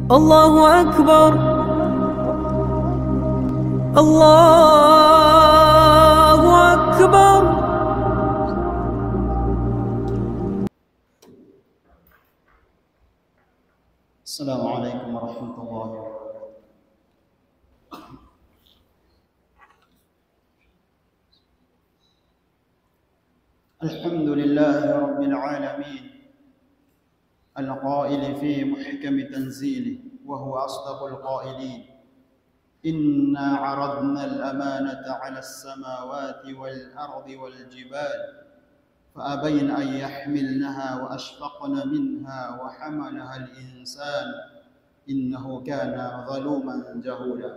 الله أكبر الله أكبر. السلام عليكم ورحمة الله وبركاته. الحمد لله رب العالمين القائل في محكم تنزيله وهو أصدق القائلين: إنا عرضنا الأمانة على السماوات والأرض والجبال فأبين أن يحملنها وأشفقن منها وحملها الإنسان إنه كان ظلوما جهولا.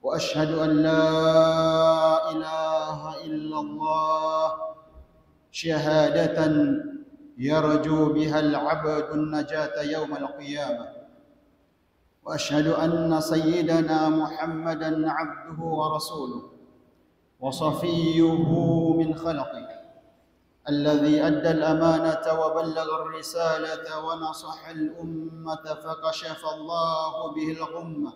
وأشهد أن لا إله إلا الله شهادة يرجو بها العبد النجاة يوم القيامة. وأشهد أن سيدنا محمدا عبده ورسوله وصفيه من خلقه الذي أدى الأمانة وبلغ الرسالة ونصح الأمة فكشف الله به الغمة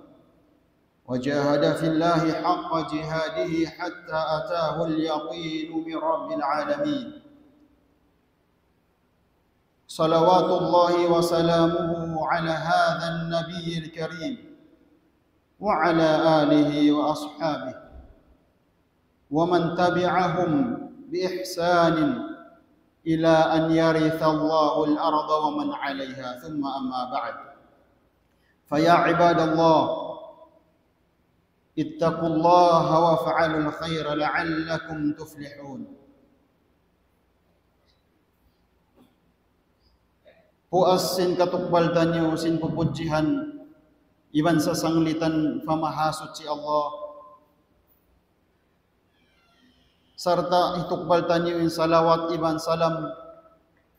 وجاهد في الله حق جهاده حتى أتاه اليقين من رب العالمين. صلوات الله وسلامه على هذا النبي الكريم وعلى آله وأصحابه ومن تبعهم بإحسان إلى أن يرث الله الأرض ومن عليها، ثم أما بعد، فيا عباد الله اتقوا الله وافعلوا الخير لعلكم تفلحون. Puas sin katukbal tanyo sin pupujihan iban sa sanglitan famahasot si Allah sarta itukbal tanyo in salawat iban salam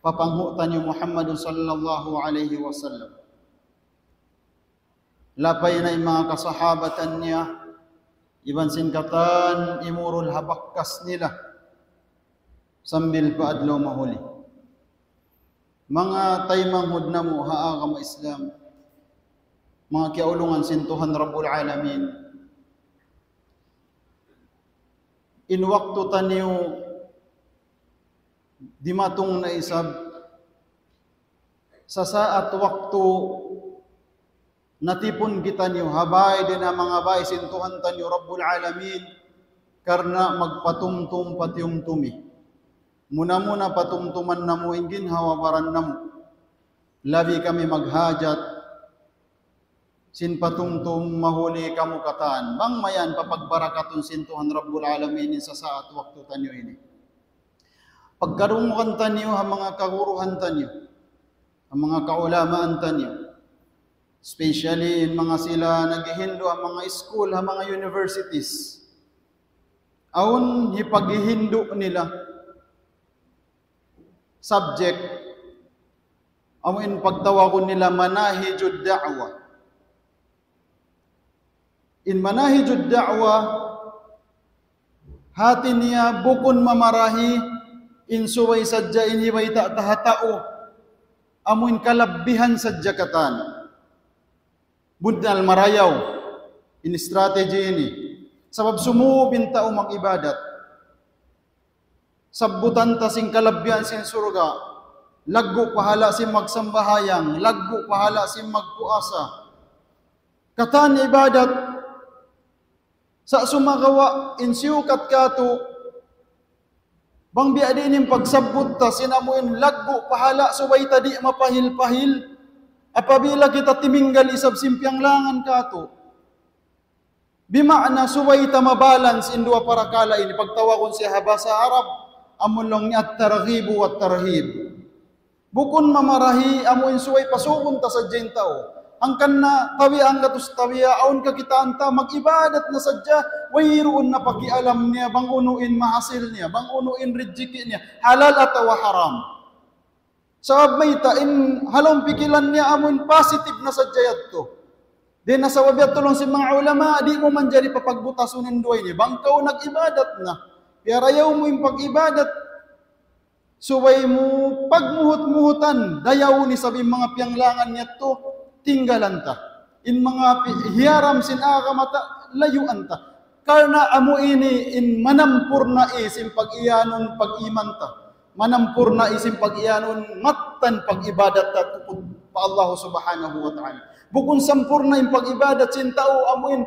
papanghu tanyo Muhammad sallallahu alaihi wasallam. Lapay na mga kasahabatan niya iban sin katan imurul habakkas nila sambil paadlaw mahuli. Mga taymanghud na mo haaga mo Islam, mga kiaulungan sintuhan Rabbul Alamin, in waktu tanyo di matong na isab sa saat waktu natipon kita niyo habay din ang mga bay sintuhan tanyo Rabbul Alamin karna magpatumtum patiumtumi. Muna-muna patumtuman na mo ingin hawabaran na mo. Labi kami maghajat sin patumtum mahuli kamu kataan. Bang mayan papagbarakaton sintuhan Rabbul Alamin sa saat waktu tanyo ini. Pagkarungukan tanyo ang mga kaguruhan tanyo, ang mga kaulamaan tanyo, especially in mga sila naghihindo ang mga school, ang mga universities. Aun hipaghihindo nila subject amuin pagtawagon nila manahijud da'wa. In manahijud da'wa hati niya bukon mamarahi in suway sadya in hiway tahatao amuin kalabbihan sadya katan budnal marayaw in strategy ini sabab sumubin tao mang ibadat sabbutan ta sing kalabyan sin surga, laggo pahala sin magsambahayang, laggo pahala sin magpuasa. Katan ibadat sa sumagawa insiukat kato bang biya din yung pagsabbut ta sinamuin laggo pahala subay tadi mapahil-pahil apabila kita timinggal isab simpiang langan kato. Bima'na subay ta mabalance in dua parakala ini pagtawakon siya habasa Arab amulong ni at-targhib wa at-tarhib. Bukon mamarahi amuin suway pasukon ta sa tao. Angkan na tawi ang katus tawiya aun ka kitaan ta mag-ibadat na sadya wayroon na pakialam niya bang unuin mahasil niya bang unuin rijiki niya halal atawa haram. Sabab may ta in halong pikilan niya amuin positive na sadya yadto. Di nasawabiat tulong si mga ulama di mo man jari papagbutasunin duway niya bang kau nag-ibadat na. Piarayaw mo yung pag-ibadat, suway mo pagmuhut-muhutan, dayaw ni sabi mga piyanglangan niya to, tinggalan ta. In mga hiyaram sin akamata, layuan ta. Karena amo ini in manampur na isim pag-iyanon pag-iman ta. Manampur na isim pag-iyanon matan pag-ibadat ta tupod pa Allah subhanahu wa ta'ala. Bukun sampurna in pag-ibadat sin tao amuin,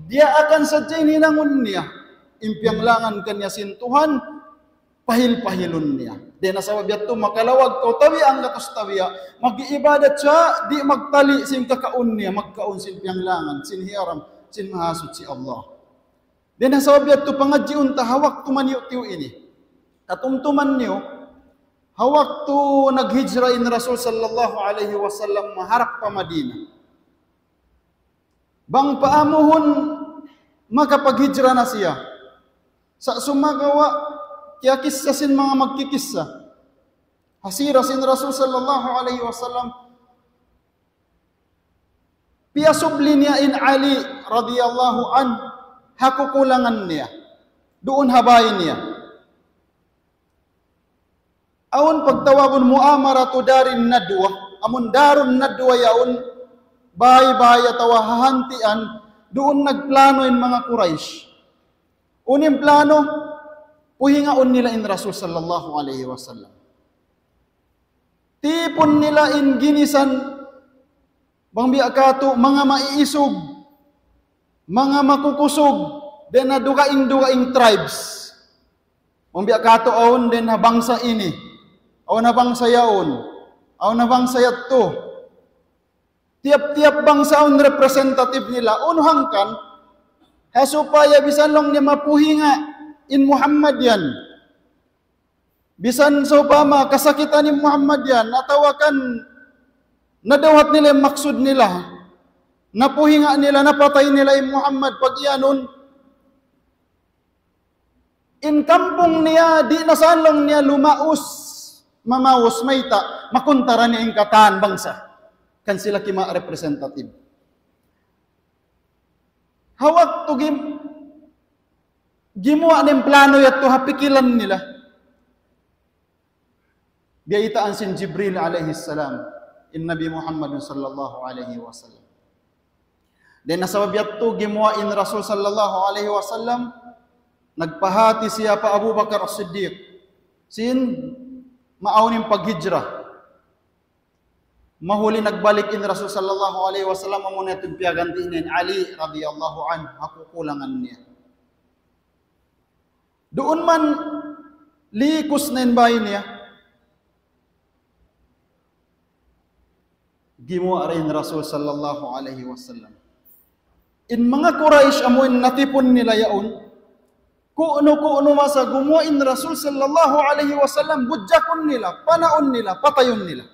dia akan sadyay ninangon niya. Impianglangan kanya sin Tuhan, pahil-pahilon niya. Di nasawabyat to, makalawag ko, tawi ang katos tawiya, mag-iibadat siya, di magtali sin kakaon niya, magkaon sin pianglangan, sin hiaram, sin mahasot si Allah. Di nasawabyat to, pangadjiun ta, hawak tumanyo tiyo ini. Katumtuman niyo, hawak to naghijra in Rasul sallallahu alaihi wasallam, maharap pa Madina. Bang paamuhon, makapaghijra na siya. Sa sumagawa, kaya kissa sin mga magkikissa. Hasira sin Rasul sallallahu alaihi wasallam. Piyasubli niya in Ali radhiyallahu an, hakukulangan niya. Doon habayin niya. Aun pagtawagon muamaratu darin nadwa, amun darun nadwa yaun, bahay-bahay atawa hahantian, doon nagplano in mga Quraysh. Unim plano, puhingaon nila in Rasul sallallahu alaihi wasallam. Tipon nila in ginisan, bang biakato, mga maiisog, mga makukusog, den na dugaing tribes. Bang biakato aon den na bangsa ini, aon na bangsa yaon, aon na bangsa yatto. Tiap-tiap bangsa on representative nila, unuhangkan, supaya bisan lang niya mapuhinga in Muhammad yan. Bisan sa Obama, kasakitan ni Muhammad yan, natawakan, nadawat nila yung maksud nila, napuhinga nila, napatay nila in Muhammad, pag iyanon, in kampong niya, di nasaan lang niya lumaus, mamaus, mayta, makuntara niya in kataan bangsa. Kan sila kima representative. Hawak to gimuha ng plano yato hapikilan nila. Biaitaan sin Jibril alaihi salam in Nabi Muhammad sallallahu alaihi wasallam. Den nasabab to gimuha in Rasul sallallahu alaihi wasallam, nagpahati siya pa Abu Bakar As-Siddiq sin maawning paghijrah. Mahuli nagbalik in Rasul sallallahu alaihi wasallam amo na tugpiaganti ni Ali radhiyallahu anhu, hakukulangan niya. Doon man likus na bahay niya, gimuha rin Rasul sallallahu alaihi wasallam. In mga Quraysh amuin natipon nila yaon, kuno masa gumuha in Rasul sallallahu alaihi wasallam, budjakon nila, panaon nila, patayon nila.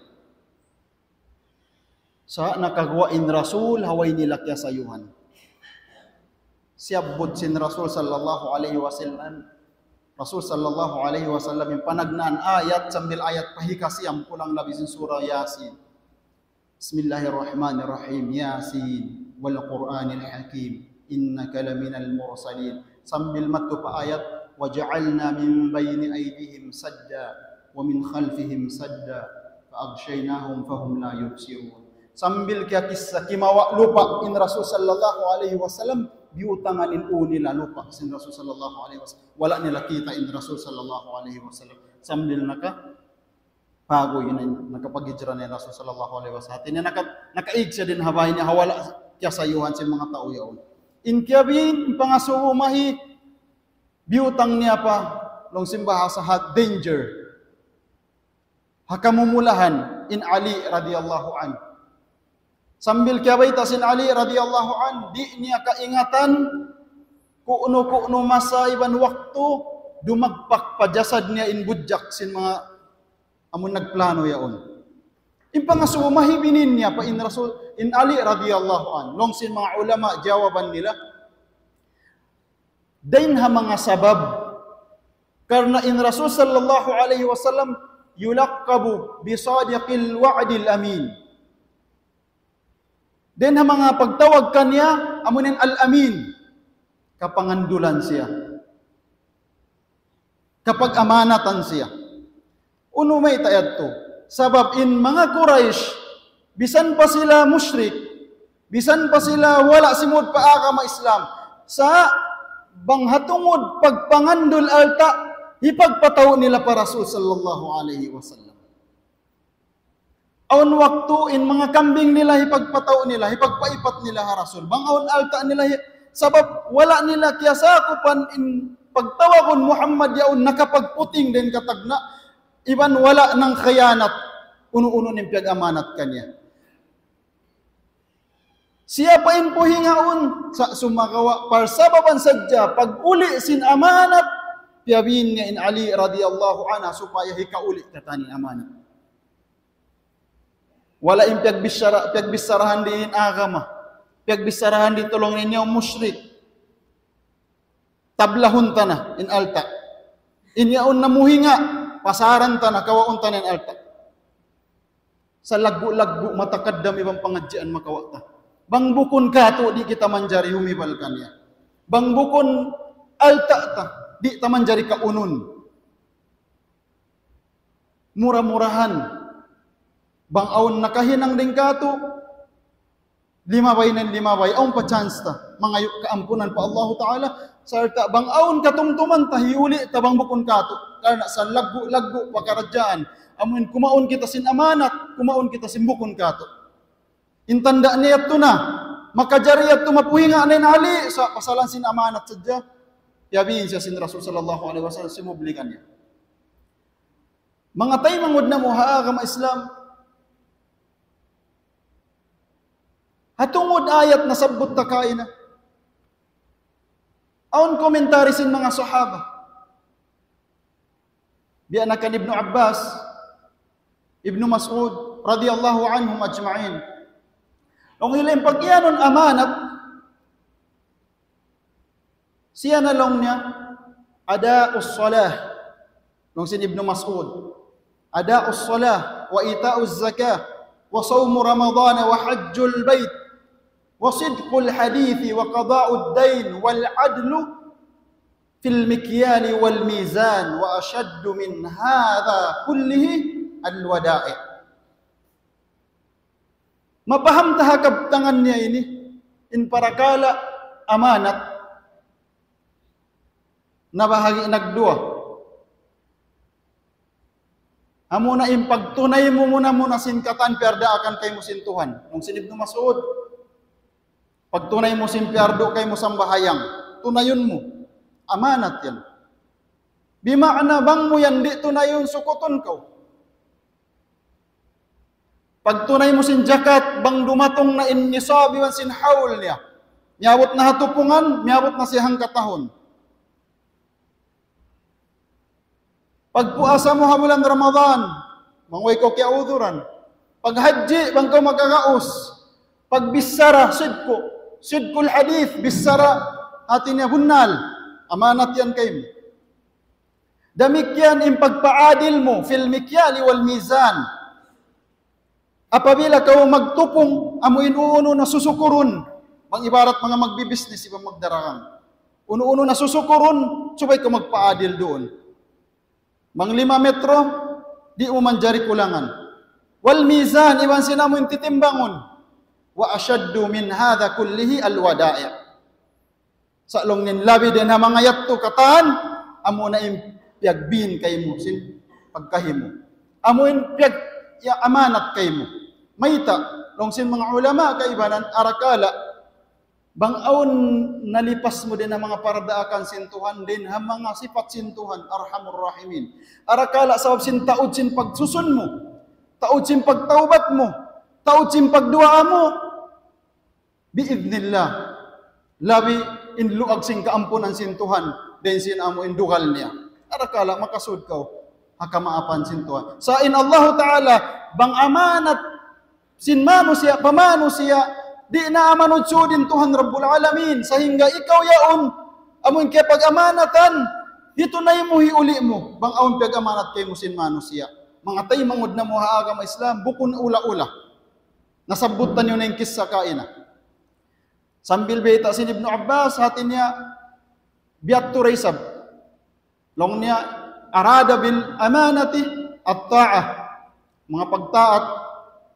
Sa nakagawain Rasul, haway nila kaya sayuhan. Siyabot sin Rasul sallallahu alaihi wasallam. Rasul sallallahu alaihi wasallam yung panagnaan ayat, sambil ayat pahikasiyam pulang labisin surah Yasin. Bismillahirrahmanirrahim. Yasin wal Qur'anil Hakim. Innaka laminal mursalin. Sambil matu pa ayat, waja'alna min bayni aydihim sadda wa min khalfihim sadda fa'aghshaynahum fahum la yubsirun. Sambil kaya kisah kimawa lupa in Rasul sallallahu alaihi wasallam, biutangan in unila lupa sin Rasul sallallahu alaihi wasallam. Wala nila kita in Rasul sallallahu alaihi wasallam. Sambil pago yun, nakapaghijra ni Rasul sallallahu alaihi wasallam. Hati niya nakaig siya din habay niya, hawala kaya sayuhan sa mga tao yaon. In kiyabin, pangasuumahi, biutang niya pa, long simbaha sa danger. Hakamumulahan in Ali radhiyallahu anhu. Sambil kiyabay tasin Ali radhiyallahu an, di niya kaingatan kuno masa iban waktu dumagpak pajasad niya in budjak sin mga amun nagplano yaon. Impangasumahi binin niya pa in Rasul in Ali radhiyallahu an. Long sin mga ulama jawaban nila, dain ha mga sabab karena in Rasul sallallahu alaihi wasallam yulaqabu bi sadiqil wa'dil amin. Den ha mga pagtawag kanya, amunin al-amin, kapangandulan siya. Kapag amanatan siya. Uno may tayad to. Sabab in mga Quraysh, bisan pa sila musyrik, bisan pa sila wala simod pa agama Islam, sa banghatungod pagpangandol alta, ipagpataw nila pa Rasul sallallahu alaihi wasallam. Aun waktu in mga kambing nila ipagpataw nila, ipagpaipat nila ha Rasul. Bangaon alta nila sabab wala nila kiyasakupan in pagtawakon Muhammad yaon nakapagputing din katagna, iban wala ng khayanat, uno-uno ning piyag-amanat kanya. Siya pa in puhingaon sa sumakawa parsababan sadya pag uli sin amanat piyabin nga in Ali radhiyallahu anha supaya hikauli katani amanat. Wala in piagbisarahan din agama, piagbisarahan din tulong ninyo musyrik. Tablahon ta na in alta. Inyaon na muhinga, pasaran ta na kawaon ta na in alta. Sa lagbu-lagbu matakaddam ibang pangadyan makawata. Bangbukon ka to di kita manjari humibal kanya. Bangbukon alta ta di ta manjari kaunun. Murah-murahan. Bangaon nakahinang ding kato, limabay ng limabay, aon pa chance ta, mga kaampunan pa Allah Ta'ala, sarta bangaon katungtuman ta, hiuli ta bang bukon kato, karena sa lagbu pakaradjaan, amun kumaon kita sin amanat, kumaon kita sin bukon kato. Intanda niya to na, makajariyat to mapuhinga na Ali, sa pasalan sin amanat sadya, yabihin siya sin Rasul sallallahu alaihi wasallam, simublikan niya. Mga tayo mangod na mo haagama Islam, hatungod ayat na sabbot ta kaina. Aun komentary sin mga sahaba. Bianakan Ibnu Abbas, Ibnu Mas'ud radhiyallahu anhum ajma'in. Ang ilang pagyanon amanat, siya na lang niya ada'us salah. Nung sin Ibnu Mas'ud, ada'us salah wa ita'uz zakah wa sawmu Ramadan wa hajjul bait وصدق الحديث وقضاء الدين والعدل في المكيال والميزان وأشد من هذا كله الودائع. Mapaham ta kabtangan niya ini in parakala amanat na bahagi nagdua. Amo na impagtunay mo muna sinkatan perda akan kay mo sintuhan. Nung sin Ibnu Mas'ud, pagtunay mo simpiardo kay mo sambahayang, tunayon mo. Amanat yan. Bimaana bang mo yan di tunayon sukuton ko. Pagtunay mo sin jakat, bang dumatong na innisabi man sin haul niya. Miyabot na hatupungan, miyabot na siyang katahon. Pagpuasa mo habulan Ramadan, mangway ko kaya uduran. Pag haji, bang ko magkakaos. Pag bisara, sidkul hadith, bisara, atin niya hunnal, amanat yan kayo. Damikyan yung pagpaadil mo, fil mikyali wal mizan. Apabila ka magtupong, amuin uno na susukurun, mang ibarat mga magbibisnis, ibang magdarakang. Uno-uno na susukurun, subay ka magpaadil doon. Mang 5 metro, di mo manjari kulangan. Wal mizan, iban sinamo yung titimbangon. Wa ashaddu min hadha kullihi alwada'i. Sa long nin labi din ha mga yatto katan, amo na piagbin kay mo sin pagkahimo. Amo in piag ya amanat kay mo. Mayta long sin mga ulama kay ibanan arakala bangaon nalipas mo din ang mga paradaakan sintuhan din ha mga sifat sintuhan arhamur rahimin. Arakala sabab sin taud sin pagsusun mo, taud sin pagtaubat mo, taud sin pagduaa mo. Biidnillah, labi inluag sing kaampunan sintuhan, den sin amo indugal niya. Arakala makasud ka, hakamaapan sintuhan. Sa in Allah Ta'ala, bang amanat, sin mano siya, pamano siya, di na amanod sudin Tuhan Rabbul Alamin, sahingga ikaw yaon, amoy kaya pag-amanatan, dito na mo hiuli mo, bang aon pag-amanat kay mo sin mano siya. Mga tay mangod na mo haagam Islam, bukon ula-ula. Nasabutan yun na yung kisa kaina. Sambil beta sin Ibnu Abbas hatin niya biatu raisab. Long niya arada bil amanati at ta'ah. Mga pagtaat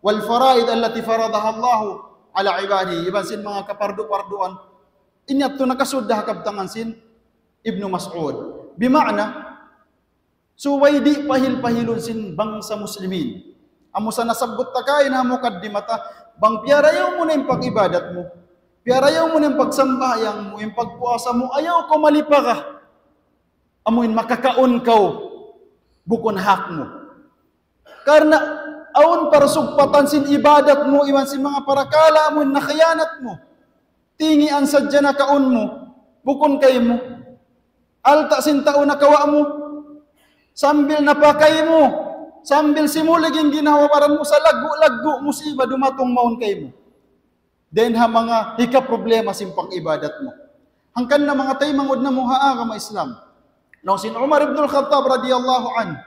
wal faraid allati faradaha Allah ala ibadihi. Iban sin mga kapardu-parduan inyat to nakasuddah kabtangan sin Ibnu Mas'ud. Bima'na suway di pahil-pahilon sin bangsa muslimin. Amo sa nasabot ta kain ha mukaddimata bang piyarayaw mo na yung pag-ibadat mo. Piyarayaw mo na yung pagsambayang mo, yung pagpuasa mo, ayaw ko malipa ka. Amuin makakaon ka bukon hak mo. Karena aun para sugpatan sin ibadat mo, iwan sin mga parakala mo, nakayanat mo. Tingian sadya na kaon mo, bukon kay mo. Alta sin tao na kawa mo, sambil napakay mo, sambil simuliging ginawaparan mo sa lagu-lagu, musiba dumatong maun kay mo. Den ha mga hika problema sin pang-ibadat mo. Hangkan na mga tay mangod na mo haa ka Islam. Nung sin Umar ibn al-Khattab radiyallahu an,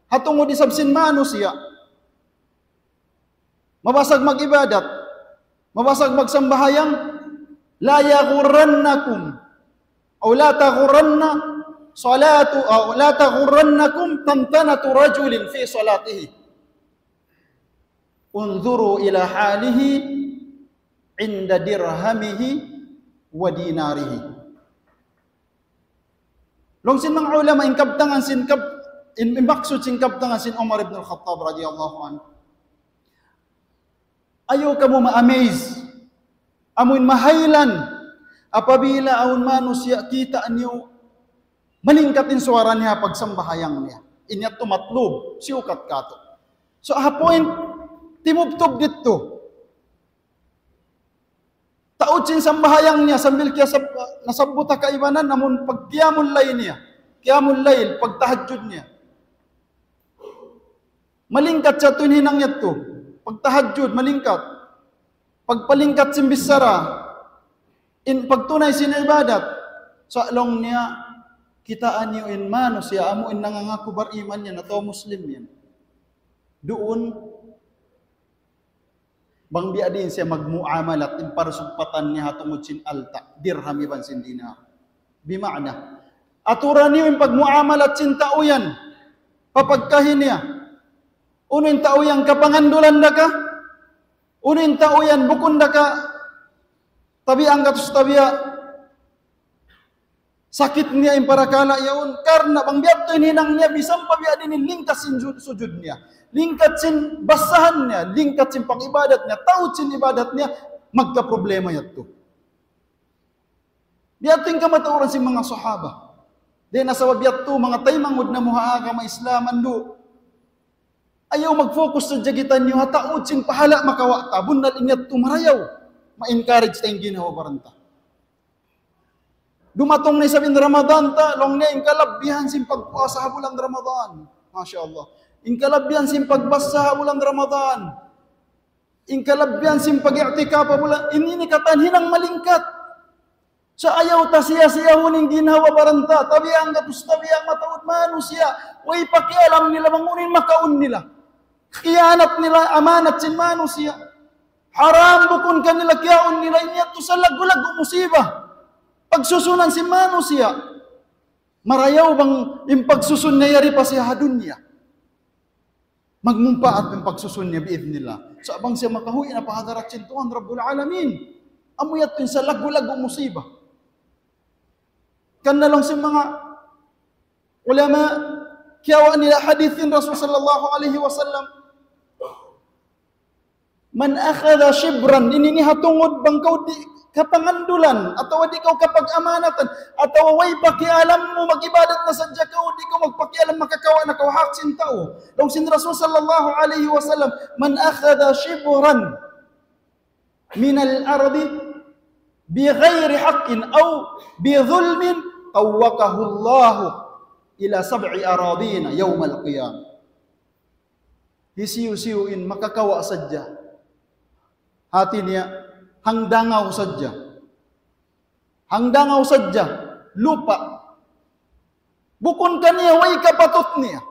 hatungod isab sin mano siya, mabasag mag-ibadat, mabasag magsambahayang, la yaghurrannakum aw la taghurranna salatu aw la taghurrannakum tantanatu rajulin fi salatihi. Unzuru ila halihi inda dirhamihi wa dinarihi. Long sin mga ulama inkabtangan sin maksud sin kabtangan sin Umar ibn al-Khattab radiyallahu anhu. Ayaw ka mo ma-amaze. Amun mahaylan apabila aun manusia kita niyo malingkatin suara niya pagsambahayang niya. Inyat tumatlub siukat kato. So a point timubtob dito. Taudsin sambahayang niya sambil kaya nasabuta kaibanan namun pag qiyamul layl niya. Qiyamul layl pag tahajjud niya. Malingkat siya tuninang niya to. Pag tahajjud malingkat. Pagpalingkat simbisara, pagtunay sin ibadat, sa long niya, kitaan niyo in mano siya, amuin nangangako bar iman niya, na to Muslim yan. Doon, bang biya din siya magmuamalat, in parasugpatan niya hatungod sin alta, dirham iban sin dinar. Bima'na, aturan niyo in pagmuamalat sin tao yan, papagkahin niya, unin tao yan, kapangandulan na ka, unin tao yan, bukon na ka, tabiang katus tabiya, sakit niya yung parakala yaon, karena bang biyak to hinang niya, bisang pabiya din lingkas sin sujud niya, lingkat sin basahan niya, lingkat sin pang-ibadat niya, taud sin ibadat niya, magka-problema yan to. Biyak to yung kamatauran sin mga sahaba. Di nasawa biyak to, mga taymangod na muhaa ka ma-Islam, ando, ayaw mag-focus sa jagitan niyo, hataod sin pahala makawata, bunal inyat tumarayaw, ma-encourage tayong ginawa baranta. Dumatong na isabing Ramadan ta, long na inkalabbihan sin pagpuasa bulan Ramadan. Masya Allah. Inkalabbihan sin pagbasa bulan Ramadan. Inkalabbihan sin pag-i'tikaf bulan, inikatan hinang malingkat. Sa ayaw ta siya huning ginawa baranta, tabi ang gatus tabi ang mataod manusia, way pakialam nila mangunin makaon nila. Kiyanat nila, amanat sin manusia. Haram bukon kanila kiyaon nila niya to sa lagu-lagu musibah. Pagsusunan si manusia. Marayaw bang yung pagsusun niya yari pa siya dunya. Magmumpaat yung pagsusun niya biid nila. So abang siya makahuwi na pahadarat sin Tuhan Rabbul Alamin. Amuyat yun sa lagu-lagu musibah. Kan na lang si mga ulama kiyawa nila hadithin Rasul sallallahu alaihi wasallam. Man akhadha shibran, ininihatungod bang kau di kapangandulan, atau di kau kapag-amanatan, atau way pakialam mo mag-ibadat na sadya kau, di kau magpakialam makakawa na kau haksin tao. Long sin Rasul sallallahu alaihi wasallam, man akhadha shibran min al-ardi bi ghairi haqqin aw bi dhulmin tawwakahu Allah ila sab'i aradina yawm al-qiyam. Hisiu-siuin makakawa sadya. Hati niya, hangdangaw sadya. Hangdangaw sadya, lupa. Bukon kaniya, way kapatot niya.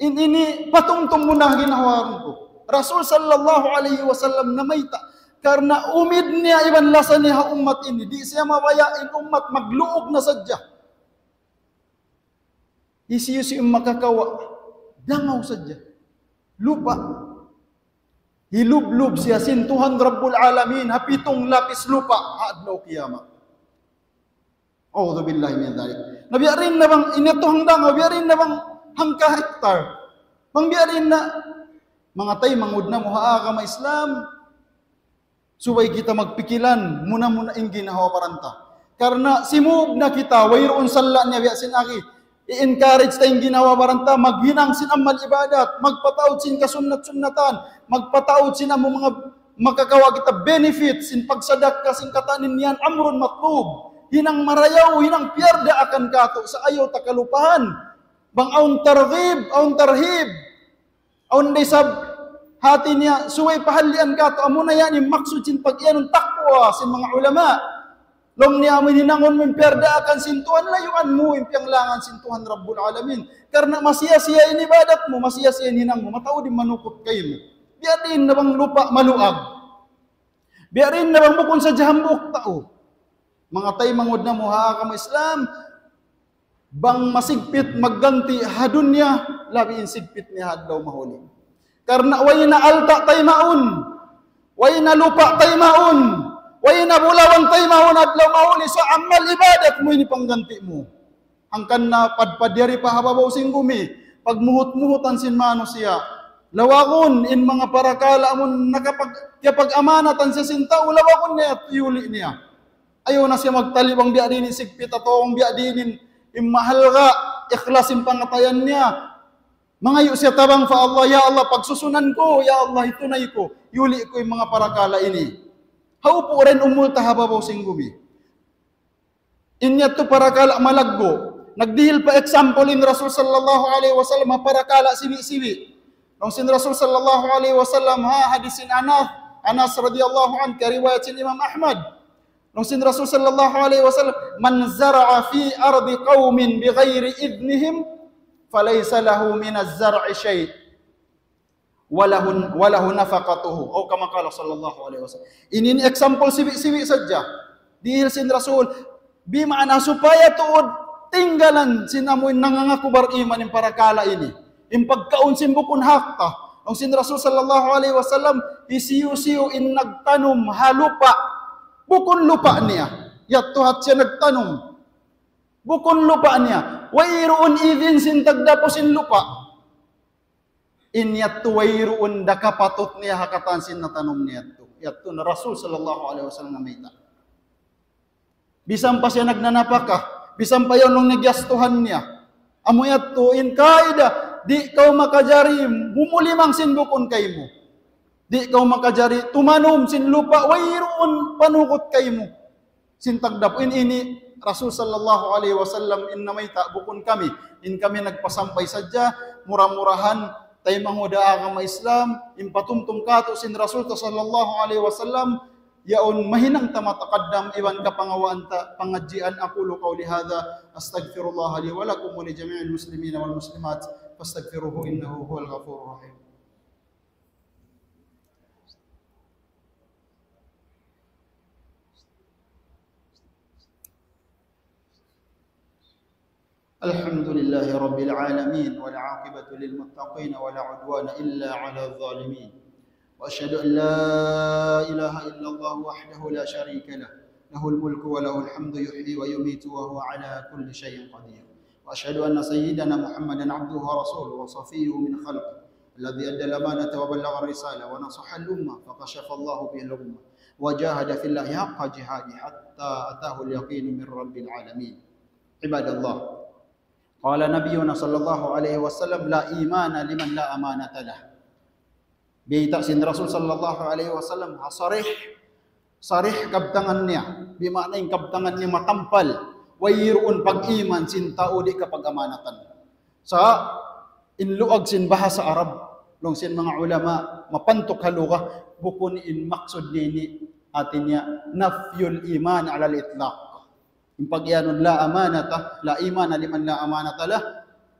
Ini patungtong mo na ginawaran ko. Rasul sallallahu alaihi wasallam na mayta. Karena umid niya iban lasa niya umat ini. Di siya mabayain umat, magluog na sadya. Isiyusi makakawa, dangaw sadya. Lupa. Hilublob siya sintuhan Rabbul Alamin, hapitong lapis lupa, adlaw kiyama. A'udhu billahi min dhalik. Nabiyarin na bang inatuhang dangaw, biyarin na bang hangka hektar. Bang biyarin na, mga tay, mangud na muhaa ka Islam, suway kita magpikilan, muna ing ginawa paranta. Karena simub na kita, wayroon sala niya, biyasin aki, i-encourage tayong ginawa paranta, maghinang sin amal ibadat, magpataod sin kasunnat-sunnatan, magpataod sin ang mga makakawa kita benefits, sin pagsadak kasing katanin niyan, amrun matlub, hinang marayaw, hinang piyarda akan kato, sa ayaw takalupahan, bang aun tarhib, aun day sab, hati niya, suway pahalian kato, amo na yan, maksud sin pag-ianong takwa, sin mga ulama, long niya amin hinangon mo piyarda akan sintuhan, layuan mo, impiyang langan sintuhan Rabbul Alamin, karena masiyasiya in ibadat mo, masiyasiya in hinang mo, matao din manukot kayo mo, biyarin na bang lupa maluag, biyarin na bang bukon sa jahambuk tao, mga tay mangod na muha ka Islam, bang masigpit magganti hadun niya, labi insigpit niya hadlaw mahuli. Karena way na alta tay maun, way na lupa tay maun, way na bulawan tay maun hadlaw mahuli sa amal ibadat mo ini pangganti mo. Angkan na padpadyari pa hababaw sing gumi, pagmuhut-muhutan sin mano siya. Lawakon in mga parakala mo nakapag amanatan sa sinta, lawakon niya at yuli niya. Ayaw na siya magtalibang biya dinin sigpit at ang biya dinin imahal ka, ikhlasin pangatayan niya. Mangayo siya tabang fa Allah, ya Allah, pagsusunan ko, ya Allah, itunay ko, yuli ko yung mga parakala ini. Haupo rin umulta hababaw singgumi. Inya to parakala malaggo. Nagdihil pa example in Rasul sallallahu alaihi wasallam, parakala siwi-siwi. Nung sin Rasul sallallahu alaihi wasallam, hadisin Anas radhiyallahu anhu, kariwayat sin Imam Ahmad. Nung sin Rasul sallallahu alaihi wasallam, man zara'a fi ardi qaumin bighairi idnihim falaysa lahu min az-zar'i shay' walahu nafaqatuhu. O kama qala sallallahu alaihi wasallam. Ini example siwi-siwi saja. Dihil sin Rasul bima'ana supaya tuod tinggalan sinamoy nangangakubar iman in parakala ini. In pagkaun sin bukun hakta. Nung sin Rasul sallallahu alaihi wasallam isiyu-siyu in nagtanom halupa. Bukun lupa niya. Yatuhat siya nagtanong. Bukun lupa niya. Wayroon idin sin tagdaposin lupa. Inyatu wayroon dakapatot niya hakatan sin natanom niya. Yatu na Rasul sallallahu alaihi wasallam na mayta. Bisan pa siya nagnanapaka. Bisan pa yun nung nagyastuhan niya. Amuyat to in kaida. Di kau makajari mumulimang sin bukun kay mo. Di kau makajari tumanom sin lupa, wayroon panukot kay mo. Sin tagdapin ini Rasul sallallahu alaihi wasallam in namayta bukon kami. In kami nagpasampay sadya, murah-murahan tay manguda ka Islam, in patumtum kato sin Rasul sallallahu alaihi wasallam, yaon mahinang tamataqaddam iban ka pangawaan ta pangadjian aqulu qawli hadha astaghfirullah li wa lakum wa li jami'il muslimin wal muslimat fastaghfiruhu innahu huwal ghafurur rahim. الحمد لله رب العالمين والعاقبة للمتقين ولا عدوان إلا على الظالمين وأشهد أن لا إله إلا الله وحده لا شريك له له الملك وله الحمد يحيي ويميت وهو على كل شيء قدير وأشهد أن سيدنا محمدا عبده ورسوله وصفيه من خلقه الذي أدى الأمانة وبلغ الرسالة ونصح الأمة فكشف الله به الأمة وجاهد في الله حق جهاده حتى أتاه اليقين من رب العالمين عباد الله قال نبينا صلى الله عليه وسلم لا إيمان لمن لا أمانة له. Bita sin Rasul sallallahu alaihi wasallam sarih kabtangannya, bimakna yung kabtangannya matampal, wayroon pag-iman sin tao di kapag amanatan. Sa inluag sin bahasa Arab, long sin mga ulama mapantok haluga bukun in maksud nini atin niya nafyul iman ala al-itlaq. Yung pagyanon la amanata, la imana liman la amanata lah,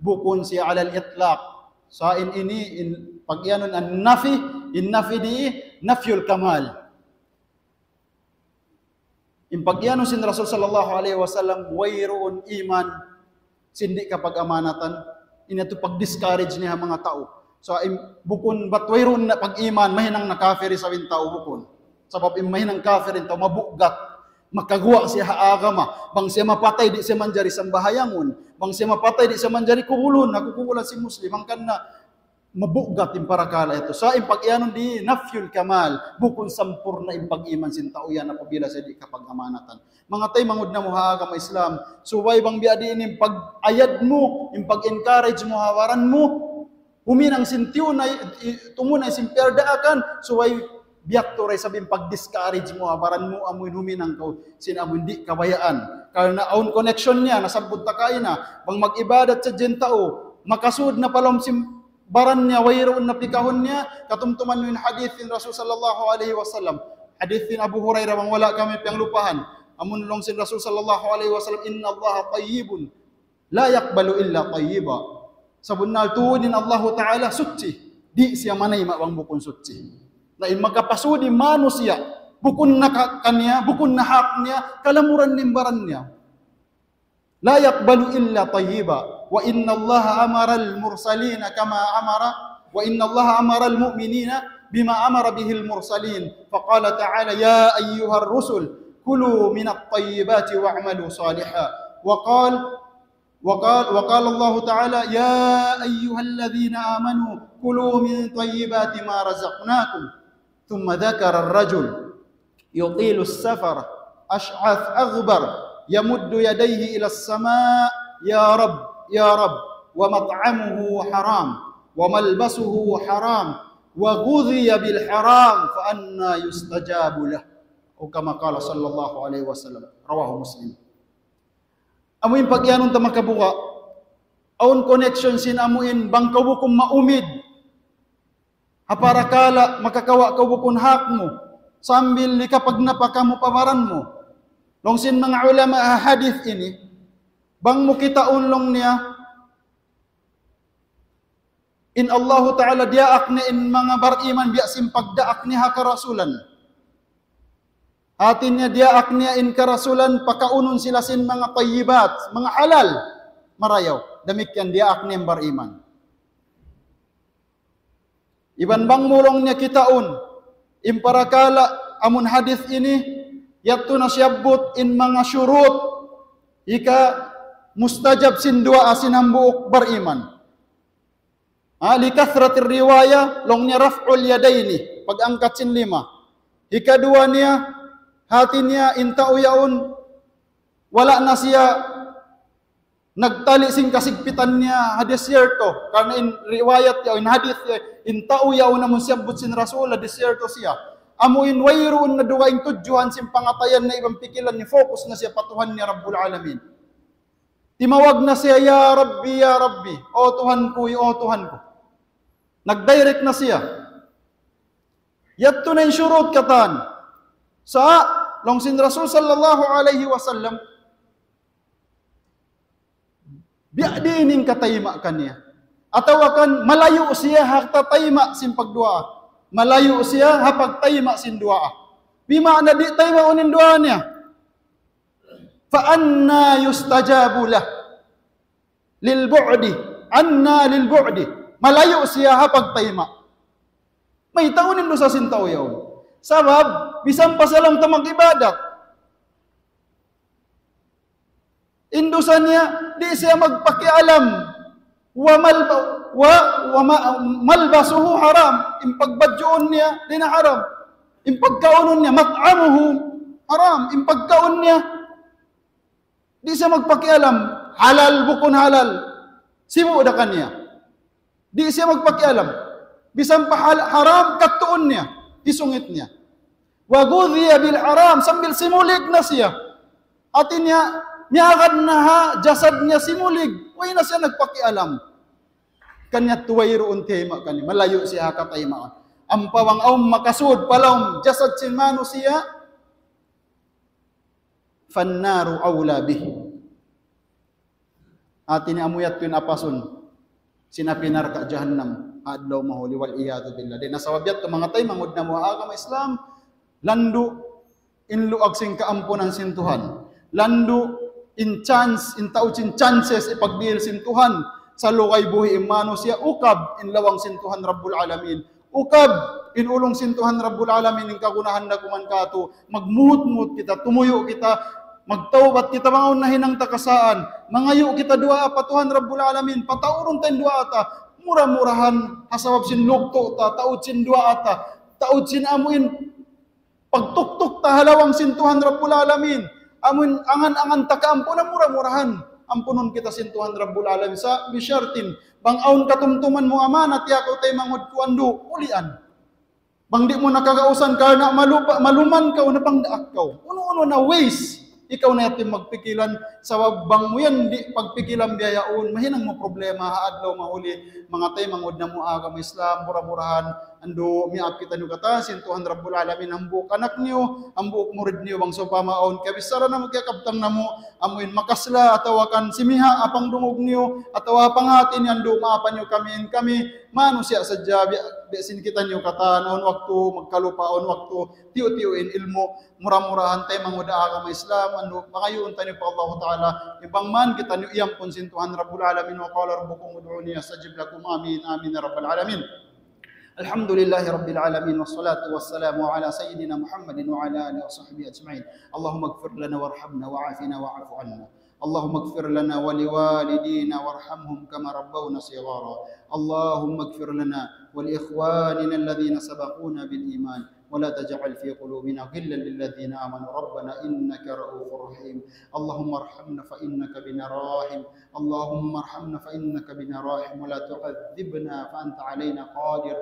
bukun siya alal itlaq. Sa ini pagyanon an nafi, in nafi di nafyul kamal. Yung pagyanon sin Rasul sallallahu alaihi wasallam, wayroon iman, sindi kapag amanatan, inato pag-discourage niya mga tao. So bukon batwayron na pag-iman mahinang nakafiri sa tao bukon. Sabab mahinang kafirin tao mabugat, makagwa siya haagama, bang siya mapatay di siya manjari sambahayangon, bang siya mapatay di siya manjari kubulon, nakukubulan si Muslim, ang na mabugat yung parakala ito. Sa impag-ianon di nafyul kamal, bukon sampur na impag-iman sin tao yan na pabila sa di kapag amanatan. Mga tay mangud na mo haagama Islam, suway bang biadi ini pag-ayad mo, impag-encourage mo hawaran mo, huminang sintiyo na tumunay simperdaakan, suway biyak to ray sabing pag-discourage mo, habaran mo amoy huminang ka sinamoy di kabayaan. Karena own connection niya, nasabot ta kain na, bang mag-ibadat sa jentao, makasud na palom baran niya, wayroon na pikahon niya, katumtuman mo yung hadithin Rasul sallallahu alaihi wasallam, hadithin Abu Hurairah, bang wala kami piyang lupahan, amun long sin Rasul sallallahu alaihi wasallam, inna Allah tayyibun, la yakbalu illa tayyiba. Sabunnal tuwin Allah Ta'ala suci, di siya manay mawang bukon suci. Na magkapasudi mano siya, bukon na kanya, bukon na hak niya, kalamuran nimbaran niya. La yakbalu illa tayyiba, wa inna Allah amara al-mursalina kama amara, wa inna Allah amara al-mu'minina bima amara bihi al-mursalin. Faqala ta'ala, ya ayyuhar rusul, kulu minat tayyibati wa'amalu saliha. وقال الله تعالى يا أيها الذين آمنوا كلوا من طيبات ما رزقناكم ثم ذكر الرجل يطيل السفر أشعث أغبر يمد يديه إلى السماء يا رب ومطعمه حرام وملبسه حرام وغذي بالحرام فأنا يستجاب له أو كما قال صلى الله عليه وسلم رواه مسلم. Amuin pagyanon ta makabuka, aun connection sin amuin bang kawukong maumid, haparakala makakawa kawukon hak mo, sambil li kapag napakamu pamaran mo. Long sin mga ulama hadith ini, bang mo kita unlong niya, in Allah Ta'ala diaak ni in mga bariman biya simpagdaak ni hakarasulan. Atin niya diaak niya in karasulan, pakaunon sila sin mga tayyibat, mga halal, marayaw. Damikyan diaak niya bariman. Iban bang mulong niya kitaon, imparakala amun hadith ini, yatto na siyabot in mga syurut, ika mustajab sin dua asin ang buok bariman. Likathratir riwaya, long niya raf'ul yadayni, pag-angkat sin 5. Ikadua niya, hati niya intao yaon, wala na siya nagtali sing kasigpitan niya hadesierto, karena in riwayat ya in hadith ya intao yaon namun siyabot sin Rasul desierto siya. Amuin wayroon na duwaing tudjuhan sin pangatayan na ibang pikilan ni focus na siya patuhan ni Rabbul Alamin. Timawag na siya ya Rabbi, o Tuhan ko, o Tuhan ko. Nagdirect na siya. Yatto na yung syurut katan. Sa long sin Rasul sallallahu alaihi wasallam biadining katayma kaniya. Atawakan malayo siya haktatayma sin pagdua. Malayo siya hapagtayma sin dua. Bima na di tayma unin dua niya. Fa anna yustajabu lah lil bu'di. Anna lil bu'di. Malayo siya hapagtayma. May taunin do sa sintaw yaw. Sabab, bisan pa silang tamang ibadat. Indusan niya, di siya magpakialam. Malbasuhu haram. Impagbadyuon niya, di na haram. Impagkaunon niya, mat'amuhu haram. Impagkaon niya, di siya magpakialam. Halal, bukon halal. Simu da kanya. Di siya magpakialam. Bisan pa haram, katuon niya. Isungit niya. Wagudhiya bil haram, sambil simulig na siya. Atin niya, miyagad na ha, jasad niya simulig. Way na siya nagpakialam. Kanya tuwayroon tema kanya, malayo siya kataymaan. Ang pawang makasud, palawm, jasad simano siya, fannaru awla bih. Atin niya amuyat yun apason, sinapinar ka jahannam. Adlaw mahuli wal iyadu billah. Di nasawabyat to mga tay mangud na mo agama Islam, landu inluag sing kaampunan sin Tuhan. Landu in chance in tauchin chances ipagdiil sin Tuhan sa lukay buhi imano siya ukab in lawang sintuhan Rabbul Alamin. Ukab in ulong sintuhan Rabbul Alamin in kagunahan na kuman kato. Magmuhut-muhut kita, tumuyo kita, magtawbat kita mga unahin ng takasaan. Mangayo kita dua apatuhan Rabbul Alamin. Patauron tayo dua ata. Murah-murahan hasawab sin lukto ta, taud sin dua ata. Taud sin amuin pagtuktok ta halawang sintuhan Rabbul Alamin. Amun angan-angan takaampo na murah-murahan. Ampunon kita sintuhan Rabbul Alamin sa bisyartin. Bang aun katumtuman mo amanat yakaw tay mangod kuando ulian. Bang di mo nakakausan karna maluman ka una pang daak kaw. Uno-uno na ways. Ikaw na yatin magpikilan sa bang mo yan di pagpikilan biyayaon. Mahinang mo problema haadlaw mahuli mga tay mangod na mo aga mo Islam murah-murahan ando miap kita nyo kata sintuhan Rabbul Alamin ang buok anak niyo ang buok murid niyo bang so pamaon kabisara na magkakabtang na mo amuin makasla atawakan simiha apang dungog niyo atawa pangatin ando maapan niyo kami mano siya sadya biasin kita niyo kata naon waktu magkalupaon waktu tiyo-tiyoin ilmo murah-murahan tay manguda aga ma Islam ando pakayon tayo pa Allah Taala ibang man kita niyo iyam pun sintuhan Rabbul Alamin wa qala rabbukum ud'uni astajib lakum amin amin ya rabbal alamin. الحمد لله رب العالمين والصلاة والسلام على سيدنا محمد وعلى آله وصحبه أجمعين اللهم اغفر لنا وارحمنا وعافنا واعف عنا اللهم اغفر لنا ولوالدينا وارحمهم كما ربونا صغارا اللهم اغفر لنا ولإخواننا الذين سبقونا بالإيمان ولا تجعل في قلوبنا غلا للذين آمنوا ربنا إنك رؤوف رحيم اللهم ارحمنا فإنك بنا راحم اللهم ارحمنا فإنك بنا راحم ولا تعذبنا فأنت علينا قادر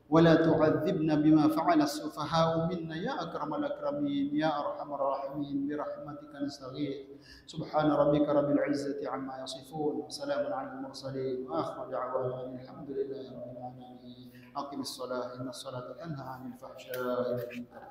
ولا تعذبنا بما فعل السفهاء منا يا أكرم الأكرمين يا أرحم الراحمين برحمتك نستغيث سبحان ربك رب العزة عما يصفون وسلام على المرسلين وآخر دعوانا الحمد لله رب العالمين أقم الصلاة إن الصلاة تنهى عن الفحشاء والمنكر